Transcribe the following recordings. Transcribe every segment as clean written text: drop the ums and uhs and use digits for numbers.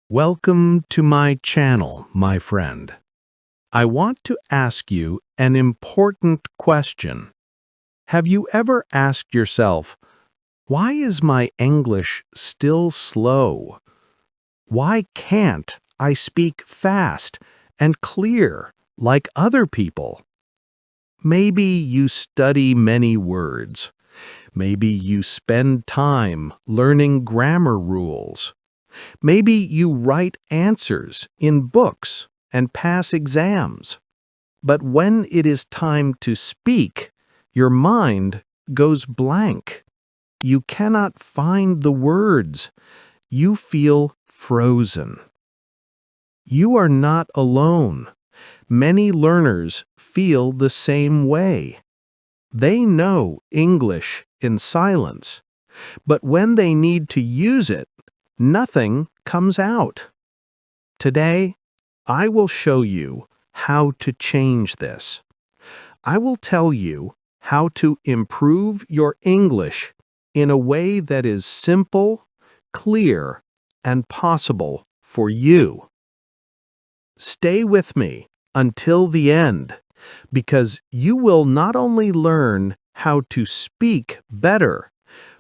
Welcome to my channel, my friend. I want to ask you an important question. Have you ever asked yourself, why is my English still slow? Why can't I speak fast and clear like other people? Maybe you study many words. Maybe you spend time learning grammar rules. Maybe you write answers in books and pass exams. But when it is time to speak, your mind goes blank. You cannot find the words. You feel frozen. You are not alone. Many learners feel the same way. They know English in silence, but when they need to use it, nothing comes out. Today, I will show you how to change this. I will tell you how to improve your English in a way that is simple, clear, and possible for you. Stay with me until the end, because you will not only learn how to speak better,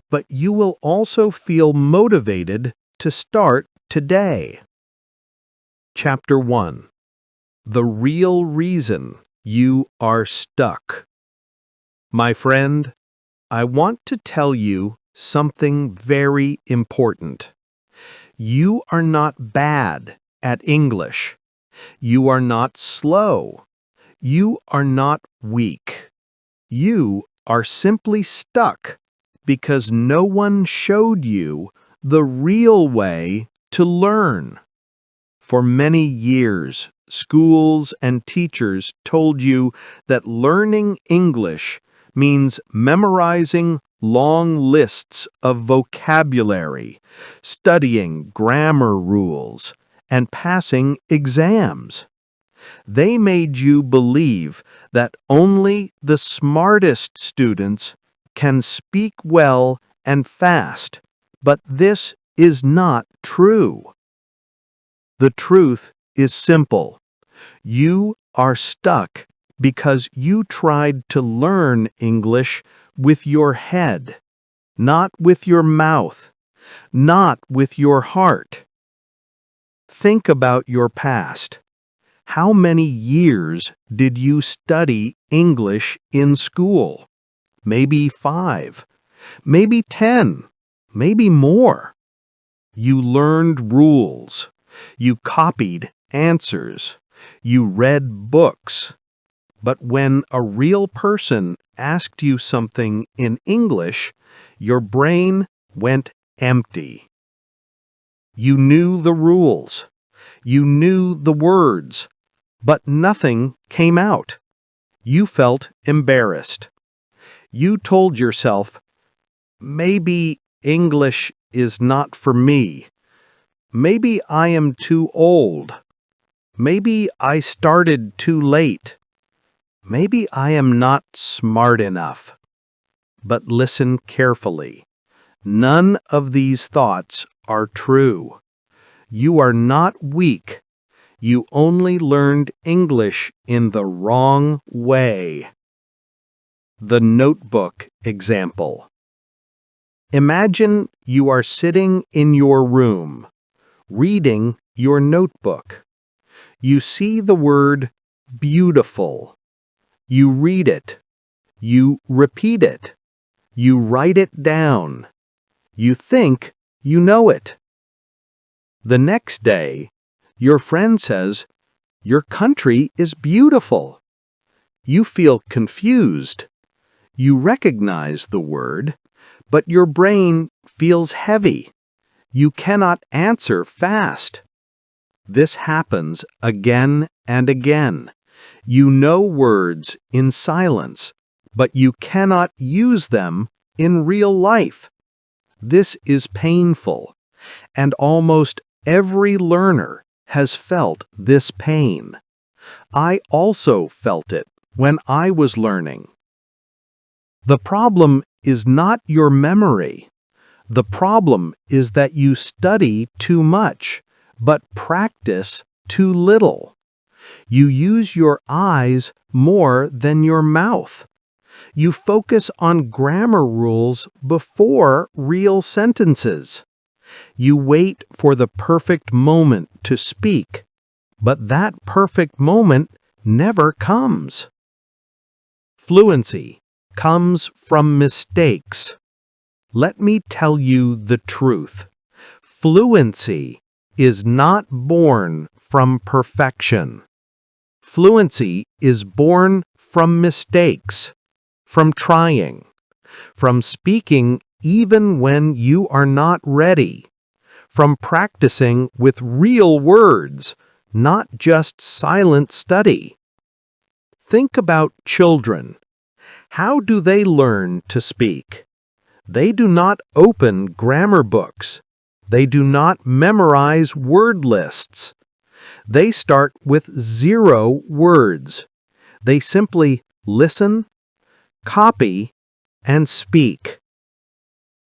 but you will also feel motivated to start today. Chapter 1. The real reason you are stuck. My friend, I want to tell you something very important. You are not bad at English. You are not slow. You are not weak. You are simply stuck because no one showed you the real way to learn. For many years, schools and teachers told you that learning English means memorizing long lists of vocabulary, studying grammar rules, and passing exams. They made you believe that only the smartest students can speak well and fast, but this is not true. The truth is simple. You are stuck because you tried to learn English with your head, not with your mouth, not with your heart. Think about your past. How many years did you study English in school? Maybe 5, maybe 10, maybe more. You learned rules. You copied answers. You read books. But when a real person asked you something in English, your brain went empty. You knew the rules. You knew the words, but nothing came out. You felt embarrassed. You told yourself, maybe English is not for me. Maybe I am too old. Maybe I started too late. Maybe I am not smart enough. But listen carefully. None of these thoughts are true. You are not weak. You only learned English in the wrong way. The notebook example. Imagine you are sitting in your room, reading your notebook. You see the word beautiful. You read it. You repeat it. You write it down. You think you know it. The next day, your friend says, "Your country is beautiful." You feel confused. You recognize the word, but your brain feels heavy. You cannot answer fast. This happens again and again. You know words in silence, but you cannot use them in real life. This is painful, and almost every learner has felt this pain. I also felt it when I was learning. The problem is not your memory. The problem is that you study too much, but practice too little. You use your eyes more than your mouth. You focus on grammar rules before real sentences. You wait for the perfect moment to speak, but that perfect moment never comes. Fluency comes from mistakes. Let me tell you the truth. Fluency is not born from perfection. Fluency is born from mistakes, from trying, from speaking even when you are not ready, from practicing with real words, not just silent study. Think about children. How do they learn to speak? They do not open grammar books. They do not memorize word lists. They start with 0 words. They simply listen, copy, and speak.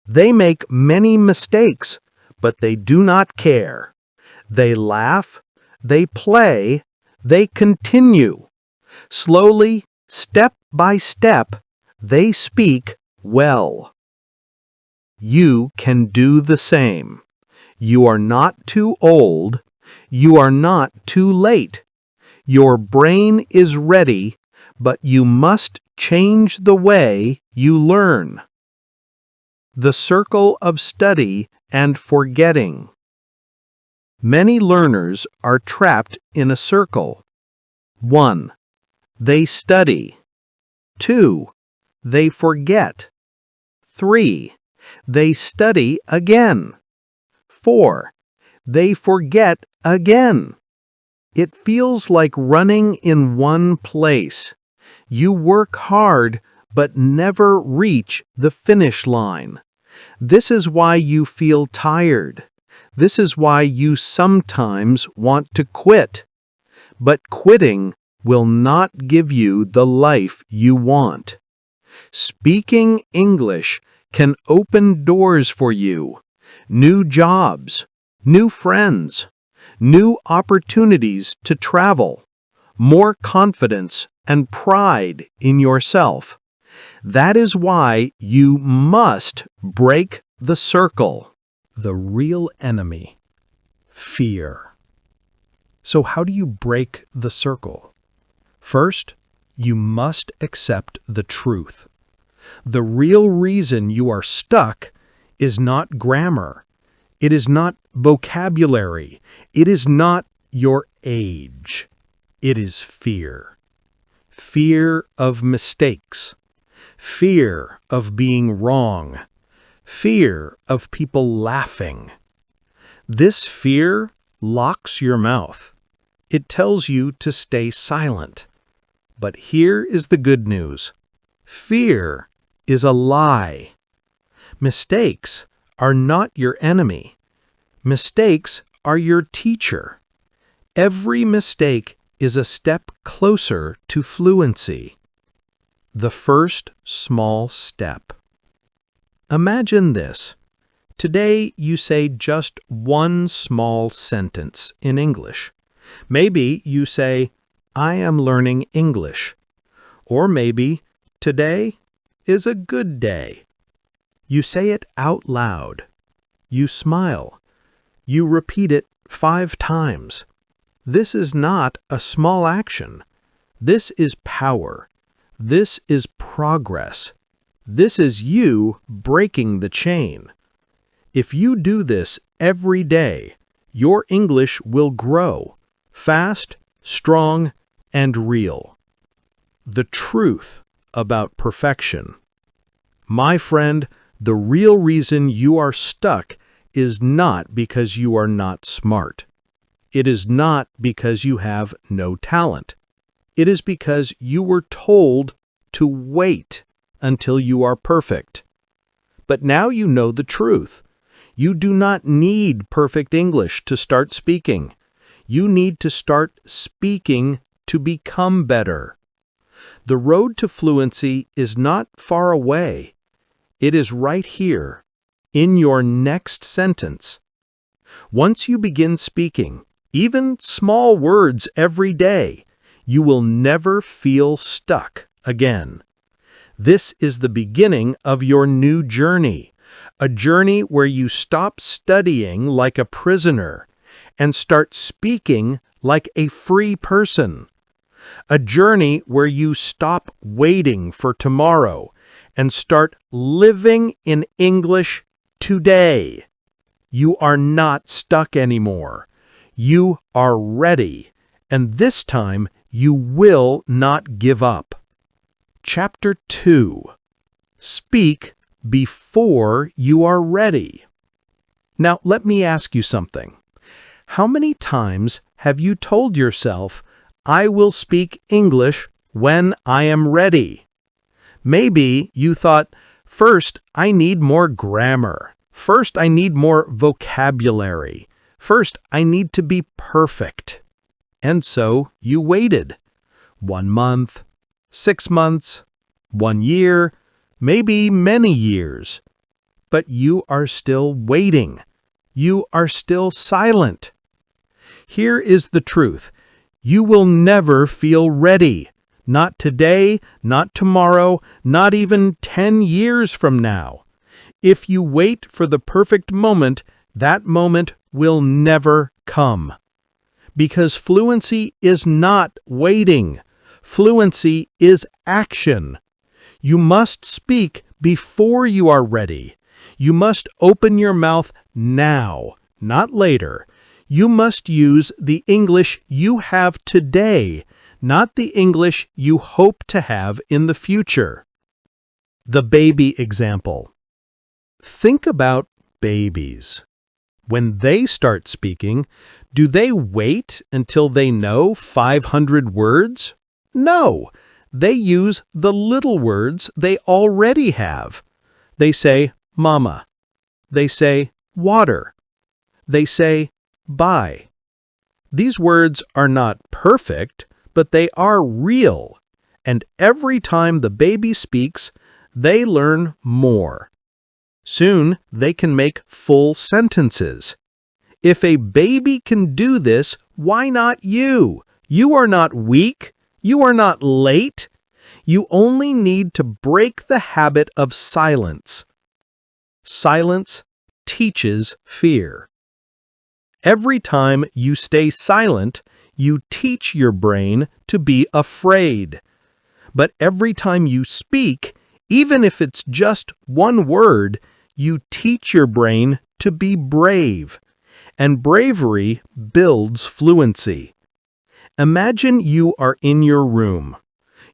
They make many mistakes, but they do not care. They laugh, they play, they continue. Slowly, step by step, they speak well. You can do the same. You are not too old. You are not too late. Your brain is ready, but you must change the way you learn. The circle of study and forgetting. Many learners are trapped in a circle. 1. They study. 2. They forget. 3. They study again. 4. They forget again. It feels like running in one place. You work hard but never reach the finish line. This is why you feel tired. This is why you sometimes want to quit. But quitting will not give you the life you want. Speaking English can open doors for you. New jobs, new friends, new opportunities to travel, more confidence and pride in yourself. That is why you must break the circle. The real enemy, fear. So how do you break the circle? First, you must accept the truth. The real reason you are stuck is not grammar. It is not vocabulary. It is not your age. It is fear. Fear of mistakes. Fear of being wrong. Fear of people laughing. This fear locks your mouth. It tells you to stay silent. But here is the good news. Fear is a lie. Mistakes are not your enemy. Mistakes are your teacher. Every mistake is a step closer to fluency. The first small step. Imagine this. Today you say just one small sentence in English. Maybe you say, I am learning English. Or maybe, today is a good day. You say it out loud. You smile. You repeat it 5 times. This is not a small action. This is power. This is progress. This is you breaking the chain. If you do this every day, your English will grow, fast, strong, and real. The truth about perfection. My friend, the real reason you are stuck is not because you are not smart. It is not because you have no talent. It is because you were told to wait until you are perfect. But now you know the truth. You do not need perfect English to start speaking. You need to start speaking to become better. The road to fluency is not far away. It is right here, in your next sentence. Once you begin speaking, even small words every day, you will never feel stuck again. This is the beginning of your new journey, a journey where you stop studying like a prisoner and start speaking like a free person. A journey where you stop waiting for tomorrow and start living in English today. You are not stuck anymore. You are ready, and this time you will not give up. Chapter 2. Speak before you are ready. Now, let me ask you something. How many times have you told yourself, I will speak English when I am ready? Maybe you thought, first, I need more grammar. First, I need more vocabulary. First, I need to be perfect. And so you waited. 1 month, 6 months, 1 year, maybe many years. But you are still waiting. You are still silent. Here is the truth. You will never feel ready. Not today, not tomorrow, not even 10 years from now. If you wait for the perfect moment, that moment will never come. Because fluency is not waiting. Fluency is action. You must speak before you are ready. You must open your mouth now, not later. You must use the English you have today, not the English you hope to have in the future. The baby example. Think about babies. When they start speaking, do they wait until they know 500 words? No, they use the little words they already have. They say, Mama. They say, water. They say, bye. These words are not perfect, but they are real. And every time the baby speaks, they learn more. Soon, they can make full sentences. If a baby can do this, why not you? You are not weak. You are not late. You only need to break the habit of silence. Silence teaches fear. Every time you stay silent, you teach your brain to be afraid. But every time you speak, even if it's just one word, you teach your brain to be brave. And bravery builds fluency. Imagine you are in your room.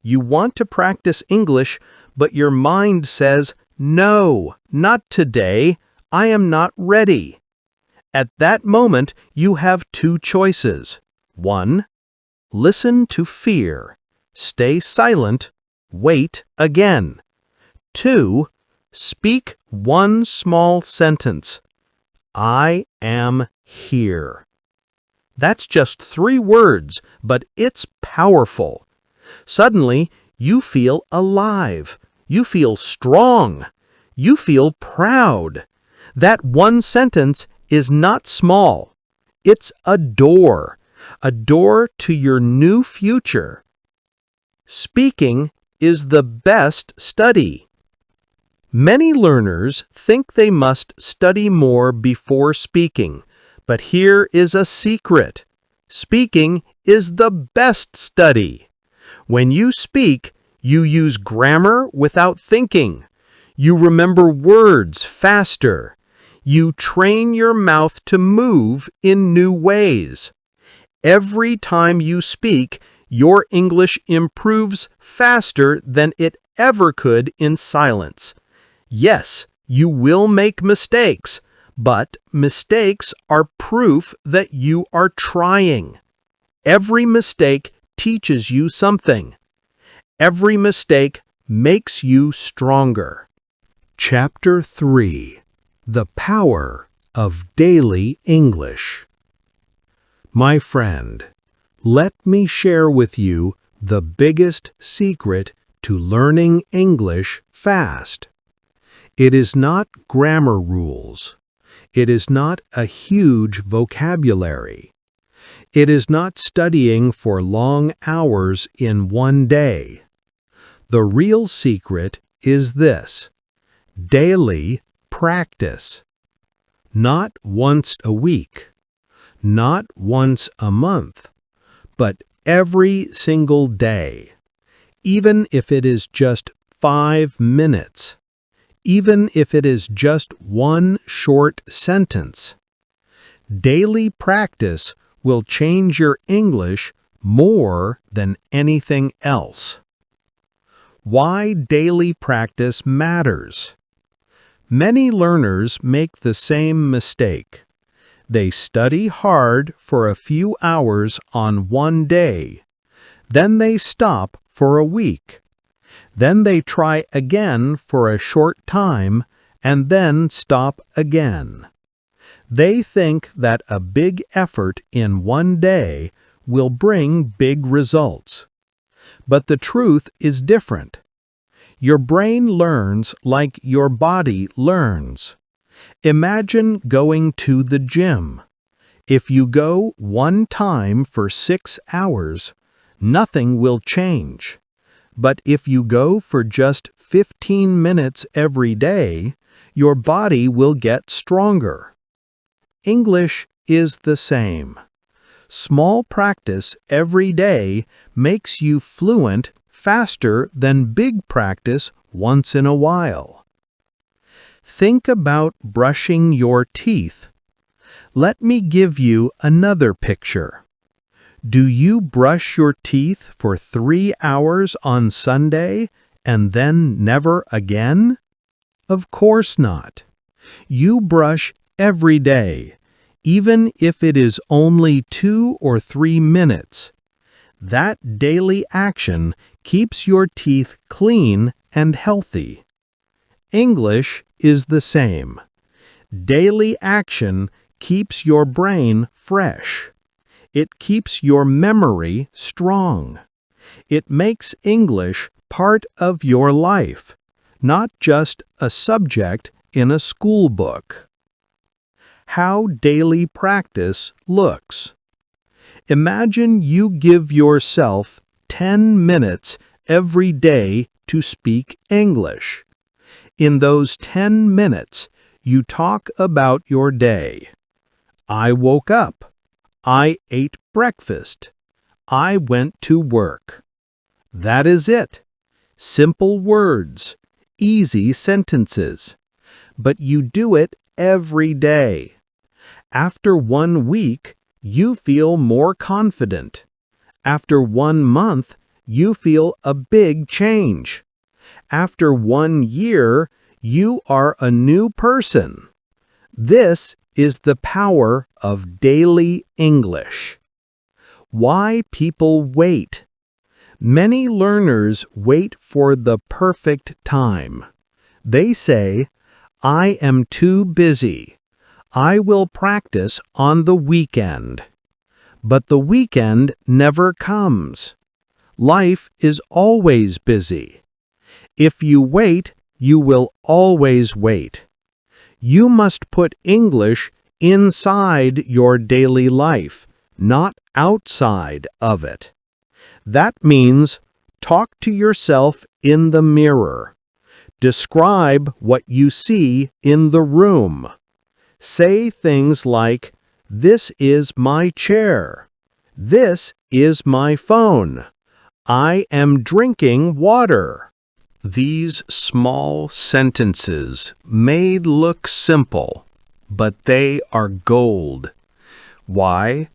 You want to practice English, but your mind says, no, not today. I am not ready. At that moment, you have 2 choices. 1. Listen to fear. Stay silent. Wait again. 2. Speak one small sentence. I am here. That's just 3 words, but it's powerful. Suddenly, you feel alive. You feel strong. You feel proud. That one sentence is not small. It's a door to your new future. Speaking is the best study. Many learners think they must study more before speaking, but here is a secret. Speaking is the best study. When you speak, you use grammar without thinking. You remember words faster. You train your mouth to move in new ways. Every time you speak, your English improves faster than it ever could in silence. Yes, you will make mistakes, but mistakes are proof that you are trying. Every mistake teaches you something. Every mistake makes you stronger. Chapter 3. The Power of Daily English. My friend, let me share with you the biggest secret to learning English fast. It is not grammar rules. It is not a huge vocabulary. It is not studying for long hours in one day. The real secret is this: daily practice. Not once a week, not once a month, but every single day. Even if it is just 5 minutes. Even if it is just one short sentence. Daily practice will change your English more than anything else. Why daily practice matters. Many learners make the same mistake. They study hard for a few hours on one day. Then they stop for a week. Then they try again for a short time and then stop again. They think that a big effort in one day will bring big results. But the truth is different. Your brain learns like your body learns. Imagine going to the gym. If you go one time for 6 hours, nothing will change. But if you go for just 15 minutes every day, your body will get stronger. English is the same. Small practice every day makes you fluent faster than big practice once in a while. Think about brushing your teeth. Let me give you another picture. Do you brush your teeth for 3 hours on Sunday and then never again? Of course not. You brush every day, even if it is only 2 or 3 minutes. That daily action keeps your teeth clean and healthy. English is the same. Daily action keeps your brain fresh. It keeps your memory strong. It makes English part of your life, not just a subject in a school book. How daily practice looks. Imagine you give yourself 10 minutes every day to speak English. In those 10 minutes, you talk about your day. I woke up. I ate breakfast. I went to work. That is it. Simple words, easy sentences. But you do it every day. After 1 week, you feel more confident. After 1 month, you feel a big change. After 1 year, you are a new person. This is the power of daily English. Why people wait. Many learners wait for the perfect time. They say, I am too busy. I will practice on the weekend. But the weekend never comes. Life is always busy. If you wait, you will always wait. You must put English inside your daily life, not outside of it. That means talk to yourself in the mirror. Describe what you see in the room. Say things like, this is my chair. This is my phone. I am drinking water. These small sentences may look simple, but they are gold. Why?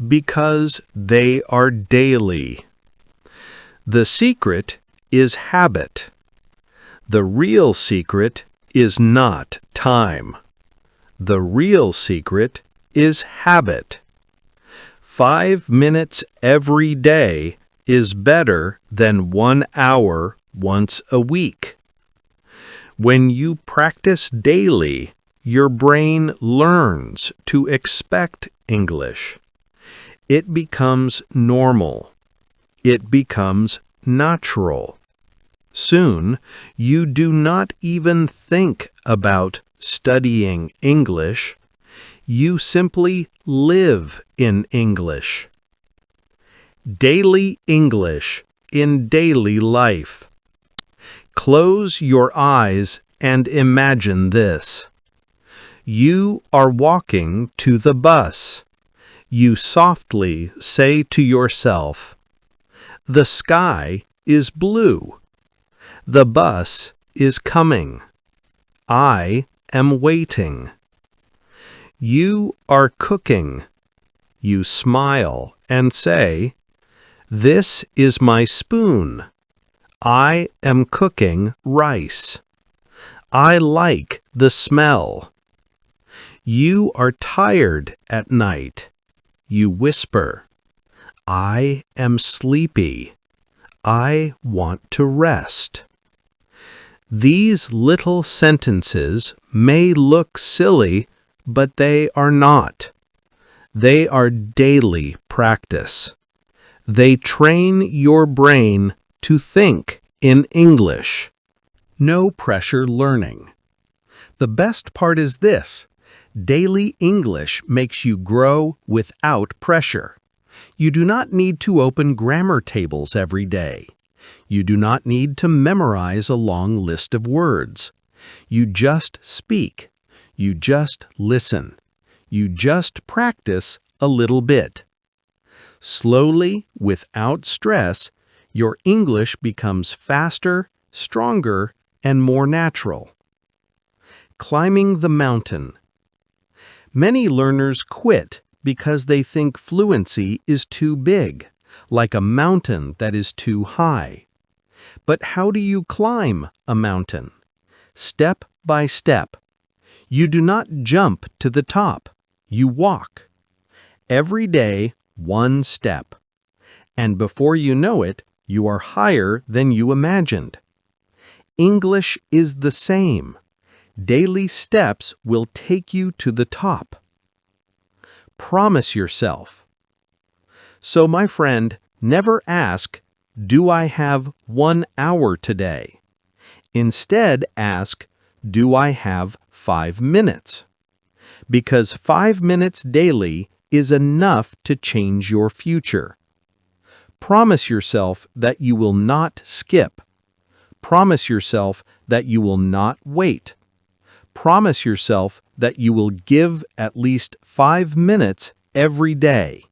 Because they are daily. The secret is habit. The real secret is not time. The real secret is habit. 5 minutes every day is better than 1 hour once a week. When you practice daily, your brain learns to expect English. It becomes normal. It becomes natural. Soon, you do not even think about studying English You simply live in English. Daily English in daily life. Close your eyes and imagine this. You are walking to the bus. You softly say to yourself, "The sky is blue. The bus is coming. I am waiting." You are cooking. You smile and say, "This is my spoon. I am cooking rice. I like the smell." You are tired at night. You whisper, "I am sleepy. I want to rest." These little sentences may look silly, but they are not. They are daily practice. They train your brain to think in English. No pressure learning. The best part is this: daily English makes you grow without pressure. You do not need to open grammar tables every day. You do not need to memorize a long list of words. You just speak. You just listen. You just practice a little bit. Slowly, without stress, your English becomes faster, stronger, and more natural. Climbing the mountain. Many learners quit because they think fluency is too big, like a mountain that is too high. But how do you climb a mountain? Step by step. You do not jump to the top. You walk. Every day, one step. And before you know it, you are higher than you imagined. English is the same. Daily steps will take you to the top. Promise yourself. So, my friend, never ask, "Do I have 1 hour today?" Instead, ask, "Do I have 5 minutes?" Because 5 minutes daily is enough to change your future. Promise yourself that you will not skip. Promise yourself that you will not wait. Promise yourself that you will give at least 5 minutes every day.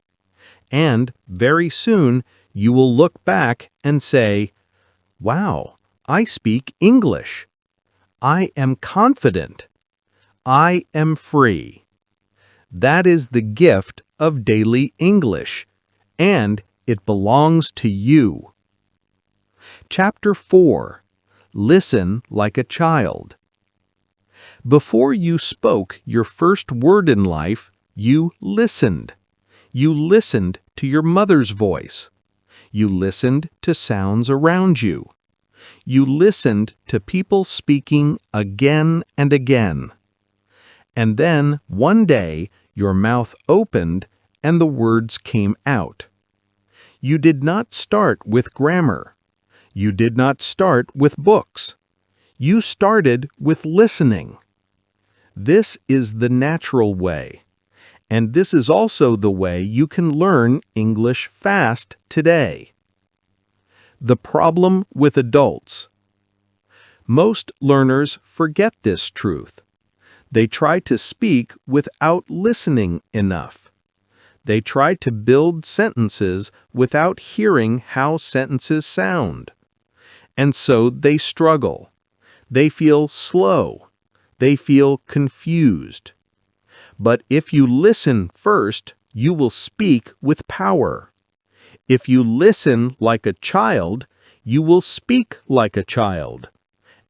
And very soon you will look back and say, "Wow, I speak English. I am confident. I am free." That is the gift of daily English, and it belongs to you. Chapter 4. Listen like a child. Before you spoke your first word in life, you listened. You listened to your mother's voice. You listened to sounds around you. You listened to people speaking again and again. And then, one day, your mouth opened and the words came out. You did not start with grammar. You did not start with books. You started with listening. This is the natural way. And this is also the way you can learn English fast today. The problem with adults. Most learners forget this truth. They try to speak without listening enough. They try to build sentences without hearing how sentences sound. And so they struggle. They feel slow. They feel confused. But if you listen first, you will speak with power. If you listen like a child, you will speak like a child.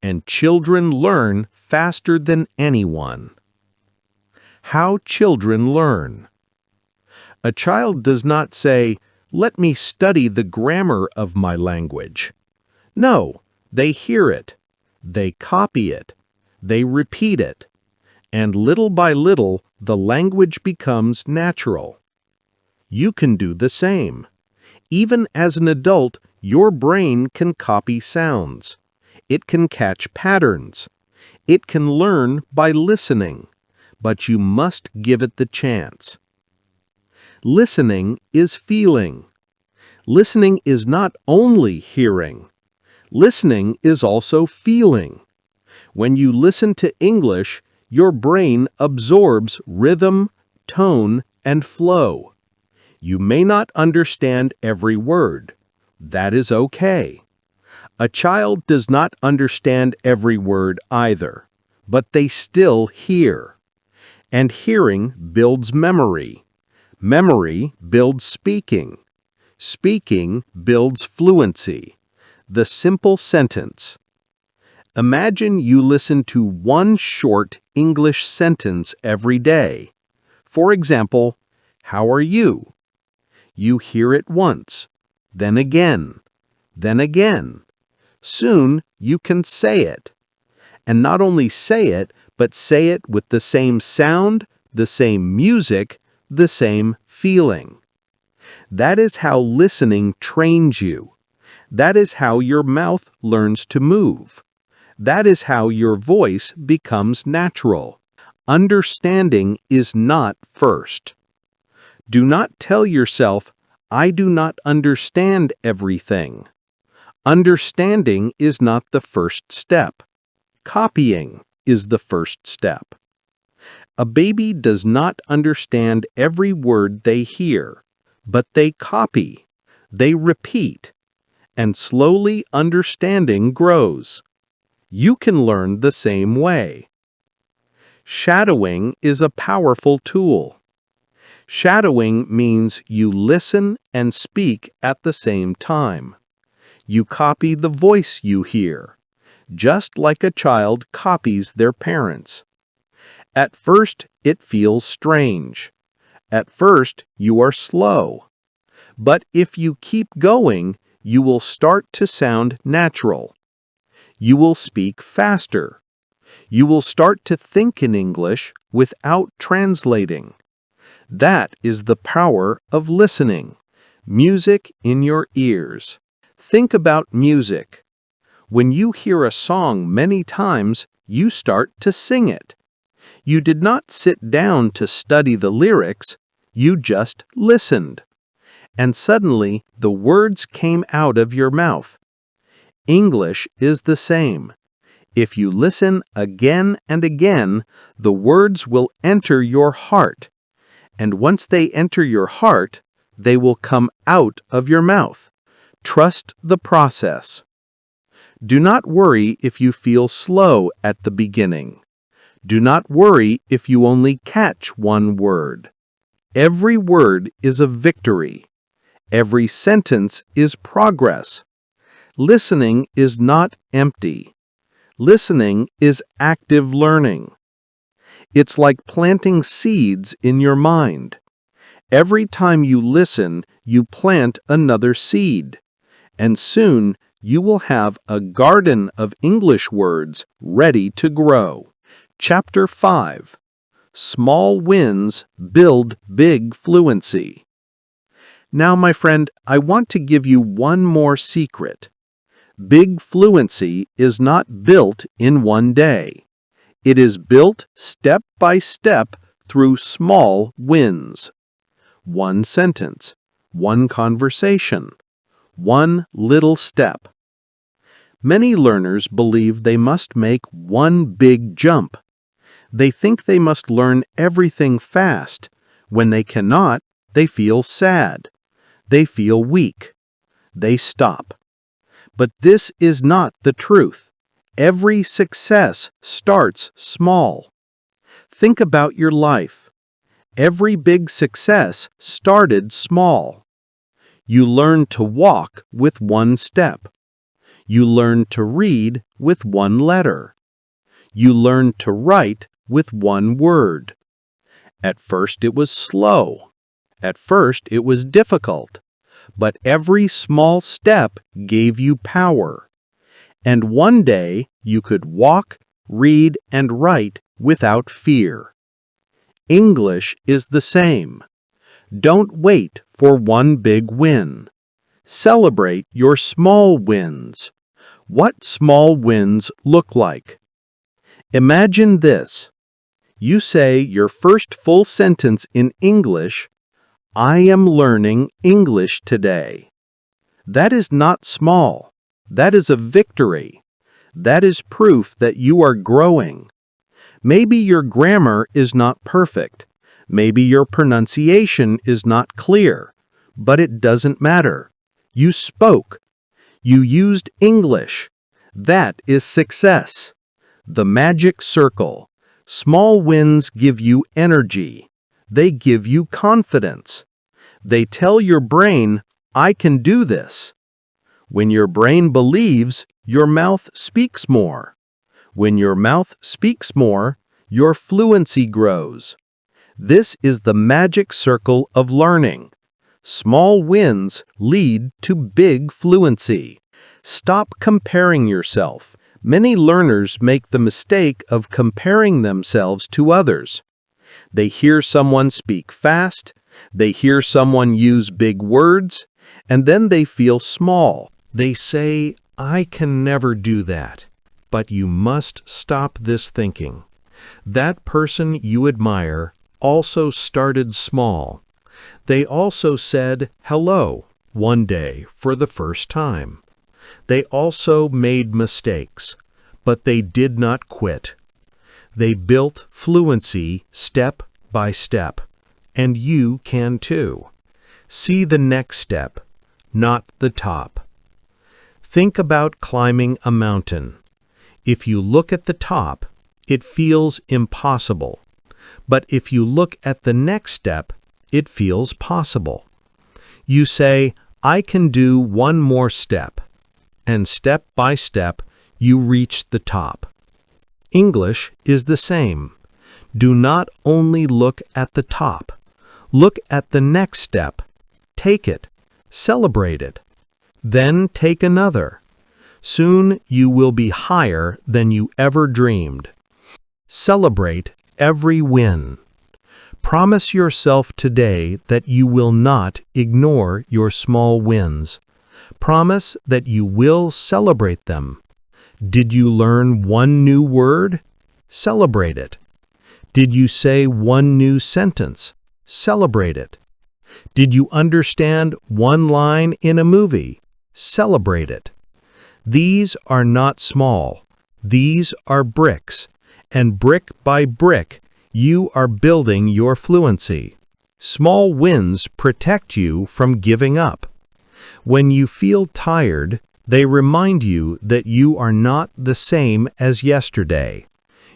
And children learn faster than anyone. How children learn. A child does not say, "Let me study the grammar of my language." No, they hear it. They copy it. They repeat it. And little by little, the language becomes natural. You can do the same. Even as an adult, your brain can copy sounds. It can catch patterns. It can learn by listening. but you must give it the chance. Listening is feeling. Listening is not only hearing. Listening is also feeling. When you listen to English, your brain absorbs rhythm, tone, and flow. You may not understand every word. That is okay. A child does not understand every word either, but they still hear. And hearing builds memory. Memory builds speaking. Speaking builds fluency. The simple sentence. Imagine you listen to one short English sentence every day. For example, how are you? You hear it once, then again, then again. Soon you can say it. And not only say it, but say it with the same sound, the same music, the same feeling. That is how listening trains you. That is how your mouth learns to move. That is how your voice becomes natural. Understanding is not first. Do not tell yourself, I do not understand everything. Understanding is not the first step. Copying is the first step. A baby does not understand every word they hear, but they copy, they repeat, and slowly understanding grows. You can learn the same way. Shadowing is a powerful tool. Shadowing means you listen and speak at the same time. You copy the voice you hear, just like a child copies their parents. At first, it feels strange. At first, you are slow. But if you keep going, you will start to sound natural. You will speak faster. You will start to think in English without translating. That is the power of listening. Music in your ears. Think about music. When you hear a song many times, you start to sing it. You did not sit down to study the lyrics, you just listened. And suddenly, the words came out of your mouth. English is the same. If you listen again and again, the words will enter your heart. And once they enter your heart, they will come out of your mouth. Trust the process. Do not worry if you feel slow at the beginning. Do not worry if you only catch one word. Every word is a victory. Every sentence is progress. Listening is not empty. Listening is active learning. It's like planting seeds in your mind. Every time you listen, you plant another seed. And soon, you will have a garden of English words ready to grow. Chapter 5. Small wins build big fluency. Now, my friend, I want to give you one more secret. Big fluency is not built in one day. It is built step by step through small wins. One sentence, one conversation, one little step. Many learners believe they must make one big jump. They think they must learn everything fast. When they cannot, they feel sad. They feel weak. They stop. But this is not the truth. Every success starts small. Think about your life. Every big success started small. You learned to walk with one step. You learned to read with one letter. You learned to write with one word. At first it was slow. At first it was difficult. But every small step gave you power. And one day you could walk, read, and write without fear. English is the same. Don't wait for one big win. Celebrate your small wins. What small wins look like? Imagine this. You say your first full sentence in English, I am learning English today. That is not small. That is a victory. That is proof that you are growing. Maybe your grammar is not perfect. Maybe your pronunciation is not clear. But it doesn't matter. You spoke. You used English. That is success. The magic circle. Small wins give you energy. They give you confidence. They tell your brain, I can do this. When your brain believes, your mouth speaks more. When your mouth speaks more, your fluency grows. This is the magic circle of learning. Small wins lead to big fluency. Stop comparing yourself. Many learners make the mistake of comparing themselves to others. They hear someone speak fast, they hear someone use big words, and then they feel small. They say, I can never do that. But you must stop this thinking. That person you admire also started small. They also said hello one day for the first time. They also made mistakes, but they did not quit. They built fluency step by step, and you can too. See the next step, not the top. Think about climbing a mountain. If you look at the top, it feels impossible. But if you look at the next step, it feels possible. You say, I can do one more step. And step by step, you reach the top. English is the same. Do not only look at the top. Look at the next step. Take it. Celebrate it. Then take another. Soon you will be higher than you ever dreamed. Celebrate every win. Promise yourself today that you will not ignore your small wins. Promise that you will celebrate them. Did you learn one new word? Celebrate it. Did you say one new sentence? Celebrate it. Did you understand one line in a movie? Celebrate it. These are not small. These are bricks. And brick by brick, you are building your fluency. Small wins protect you from giving up. When you feel tired, they remind you that you are not the same as yesterday.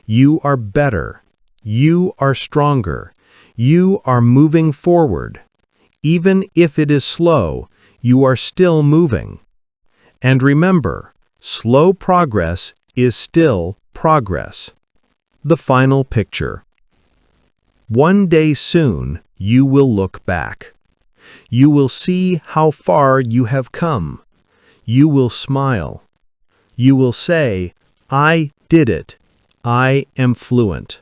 You are better. You are stronger. You are moving forward. Even if it is slow, you are still moving. And remember, slow progress is still progress. The final picture. One day soon, you will look back. You will see how far you have come. You will smile. You will say, I did it. I am fluent.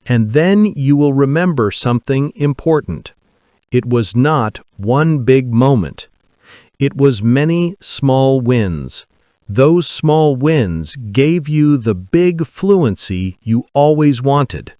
And then you will remember something important. It was not one big moment. It was many small wins. Those small wins gave you the big fluency you always wanted.